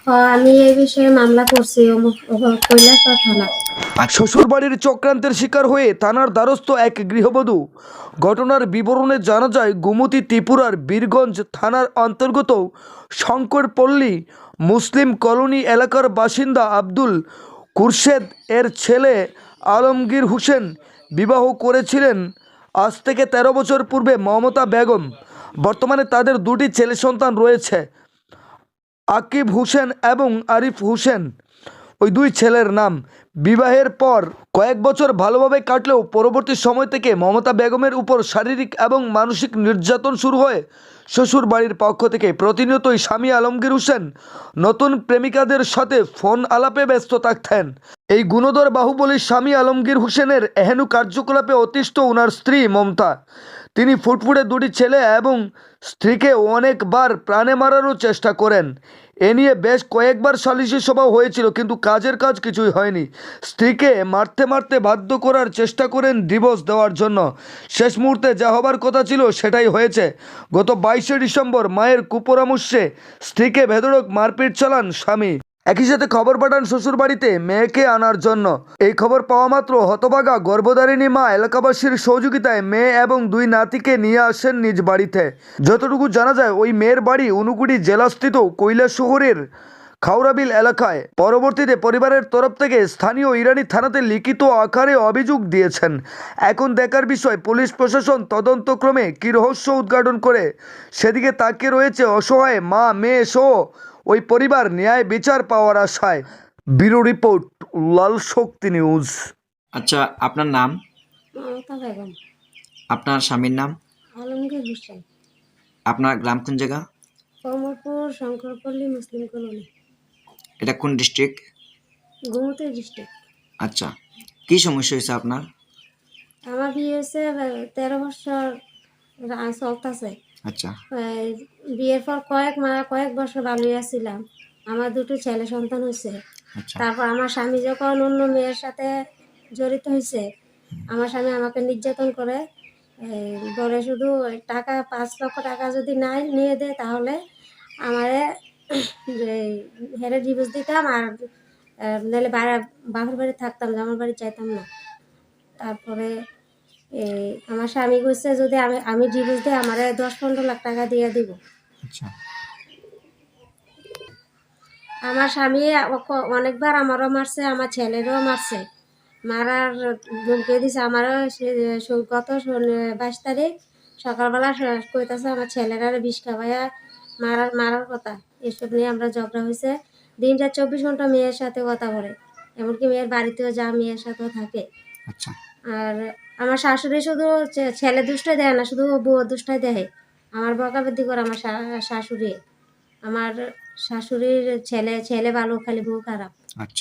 আমি এই বিষয়ে মামলা করছি কৈলাসহর থানায়। শ্বশুরবাড়ির চক্রান্তের শিকার হয়ে থানার দ্বারস্থ এক গৃহবধূ। ঘটনার বিবরণে জানা যায়, গোমতী ত্রিপুরার বীরগঞ্জ থানার অন্তর্গত শঙ্করপল্লী মুসলিম কলোনি এলাকার বাসিন্দা আব্দুল খুরশেদ এর ছেলে আলমগীর হোসেন বিবাহ করেছিলেন আজ থেকে ১৩ বছর পূর্বে মমতা বেগম। বর্তমানে তাদের দুটি ছেলে সন্তান রয়েছে, আকিব হোসেন এবং আরিফ হোসেন। ওই দুই ছেলের নাম। বিবাহের পর কয়েক বছর ভালোভাবে কাটলেও পরবর্তী সময় থেকে মমতা বেগমের উপর শারীরিক এবং মানসিক নির্যাতন শুরু হয় শ্বশুর বাড়ির পক্ষ থেকে। প্রতিনিয়তই স্বামী আলমগীর হোসেন নতুন প্রেমিকাদের সাথে ফোন আলাপে ব্যস্ত থাকতেন। এই গুণধর বাহুবলী স্বামী আলমগীর হোসেনের এহেন কার্যকলাপে অতিষ্ঠ ওনার স্ত্রী মমতা। তিনি ফুটফুটে দুটি ছেলে এবং স্ত্রীকে অনেকবার প্রাণে মারারও চেষ্টা করেন। এ নিয়ে বেশ কয়েকবার সালিশি সভা হয়েছিল, কিন্তু কাজের কাজ কিছুই হয়নি। স্ত্রীকে মারতে মারতে বাধ্য করার চেষ্টা করেন ডিভোর্স দেওয়ার জন্য। শেষ মুহূর্তে যা হবার কথা ছিল সেটাই হয়েছে। গত 22শে ডিসেম্বর মায়ের কুপরামর্শে স্ত্রীকে বেধড়ক মারপিট চালান স্বামী। একই সাথে খবর পাঠান শ্বশুরবাড়িতে মেয়েকে আনার জন্য। এই খবর পাওয়া মাত্র হতভাগা গর্ভধারিণী মা এলাকাবাসীর সহযোগিতায় মেয়ে এবং দুই নাতিকে নিয়ে আসেন নিজ বাড়িতে। যতটুকু জানা যায়, ওই মেয়ের বাড়ি ঊনকোটি জেলাস্থিত কৈলাসহরের খাওড়াবিল এলাকায়। পরবর্তীতে পরিবারের তরফ থেকে স্থানীয় ইরানি থানাতে লিখিত আকারে অভিযোগ দিয়েছেন। এখন দেখার বিষয়, পুলিশ প্রশাসন তদন্তক্রমে কী রহস্য উদ্ঘাটন করে সেদিকে তাকিয়ে রয়েছে অসহায় মা, মেয়ে সহ ওই পরিবার। ন্যায় বিচার পাওয়ার আশায়। ব্যুরো রিপোর্ট, লাল শক্তি নিউজ। আচ্ছা, আপনার নাম? মমতা বেগম। আপনার স্বামীর নাম? আলমগীর হোসেন। আপনার গ্রাম কোন জায়গা? Komorpur Shankarpalli Muslim colony. এটা কোন ডিস্ট্রিক্ট? গোমতী ডিস্ট্রিক্ট। আচ্ছা, কি সমস্যা হয়েছে আপনার? আমার বিয়ে হয়েছে 13 বছর চলতেছে। আচ্ছা বিয়ের পর কয়েক বছর ভালোই আছিলাম। আমার দুটো ছেলে সন্তান হয়েছে। আচ্ছা তারপর আমার স্বামী যখন অন্য মেয়ের সাথে জড়িত হয়েছে, আমার স্বামী আমাকে নির্যাতন করে। বলে শুধু টাকা 5 লক্ষ টাকা যদি না নিয়ে দেয় তাহলে আমারে হেরে ডিভোর্স দিতাম, আর নাহলে বাপের বাড়ি থাকতাম, আমার বাড়ি চাইতাম না। তারপরে আমার স্বামী কইছে যদি আমি ডিভোর্স দিই আমারে 10-15 লাখ টাকা দিয়ে দিব। আচ্ছা আমার স্বামী অনেকবার আমারও মারছে, আমার ছেলেরও মারছে, মারার ধমকি দিছে আমারও। গত 22 তারিখ সকালবেলা কইতাছে আমার ছেলেরা বিষ খাওয়াইয়া মারার কথা। এসব নিয়ে আমরা ঝগড়া হয়েছে। দিনটা 24 ঘন্টা মেয়ের সাথে কথা বলে, এমনকি মেয়ের বাড়িতেও যা মেয়ের সাথেও থাকে। আচ্ছা আর আমার শাশুড়ি শুধু ছেলে দুষ্টাই দেয় না, শুধু বউ দুষ্টাই দেয়। আমার বকাবৃদ্ধি করে আমার শাশুড়ি। আমার শাশুড়ির ছেলে ভালো, খালি বউ খারাপ। আচ্ছা